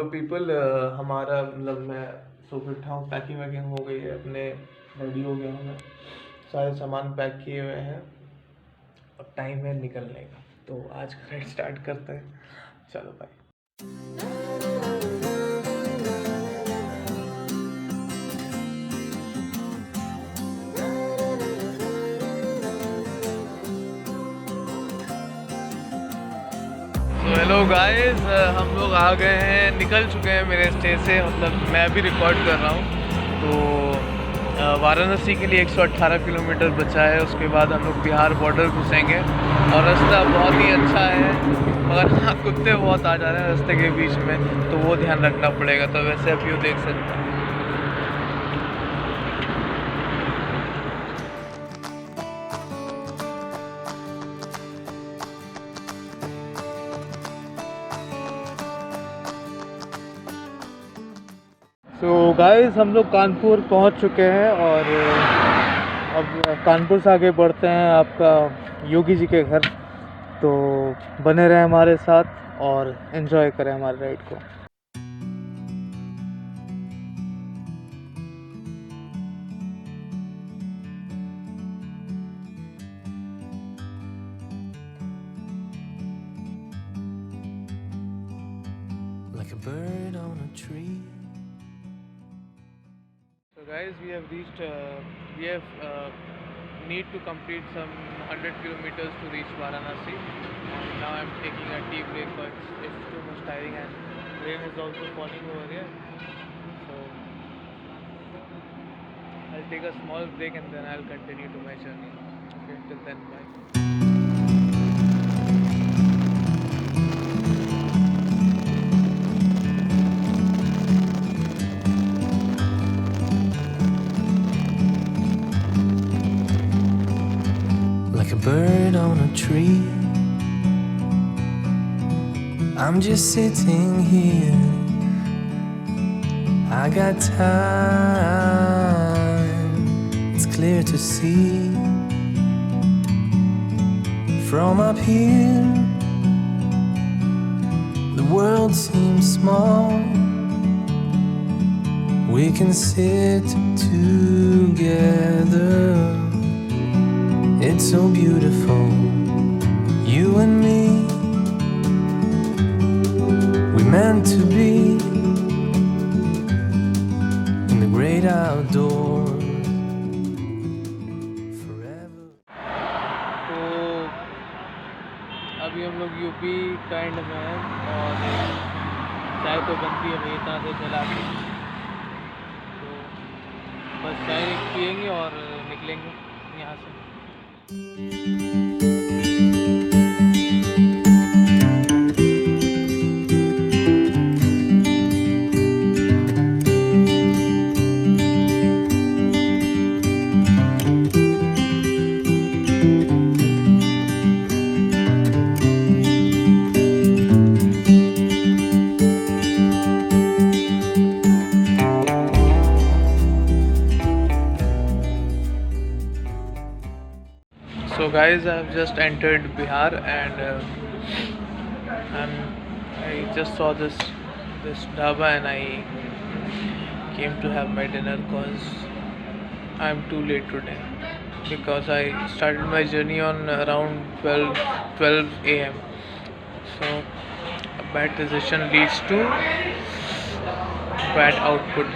Hello people, हमारा मतलब मैं सुबह उठा हूँ, पैकिंग वैकिंग हो गई है, अपने रेडी हो गया हूँ मैं, सारे सामान पैक किए हुए हैं। अब टाइम है निकलने का, तो आज का राइड स्टार्ट करते हैं। चलो भाई। हेलो गाइस, हम लोग आ गए हैं, निकल चुके हैं मेरे स्टे से, मतलब मैं भी रिकॉर्ड कर रहा हूँ। तो वाराणसी के लिए 118 किलोमीटर बचा है, उसके बाद हम लोग बिहार बॉर्डर घुसेंगे और रास्ता बहुत ही अच्छा है, मगर हाँ कुत्ते बहुत आ जा रहे हैं रास्ते के बीच में, तो वो ध्यान रखना पड़ेगा। तो वैसे आप व्यू देख सकते हैं। तो गाइस हम लोग कानपुर पहुंच चुके हैं और अब कानपुर से आगे बढ़ते हैं आपका योगी जी के घर। तो बने रहे हमारे साथ और एंजॉय करें हमारे राइड को। Like a bird on a tree. So guys, we have reached. Need to complete some 100 kilometers to reach Varanasi. And now I'm taking a tea break, but it's too much tiring and rain is also falling over here. So I'll take a small break and then I'll continue to my journey. Okay, till then, bye. Like a bird on a tree, I'm just sitting here. I got time, it's clear to see. From up here, the world seems small. We can sit together. It's so beautiful, you and me. We meant to be in the great outdoors forever. तो अभी हम लोग UP kind में हैं और चाय तो बनती है भाई इतना से चला के, तो बस चाय पियेंगे और निकलेंगे यहाँ से। So guys, I have just entered Bihar and I just saw this dhaba and I came to have my dinner because I'm too late today, because I started my journey on around 12 a.m. So a bad decision leads to bad output,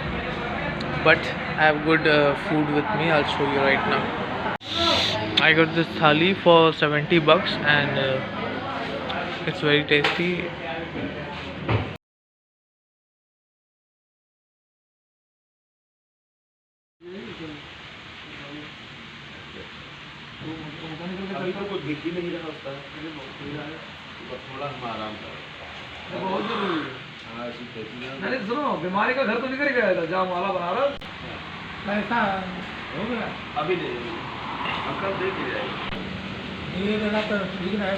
but I have good food with me. I'll show you right now. I got this thali for $70 and it's very tasty. अभी तो कुछ दिख ही नहीं रहा उसका, थोड़ा हम आराम कर, बहुत जरूरी है। नहीं सुनो, बीमारी का घर तो निकल गया था, जहाँ माला बना रहा ऐसा हो गया। अभी नहीं, अब कब देख जाएगी ये देना तो ठीक है,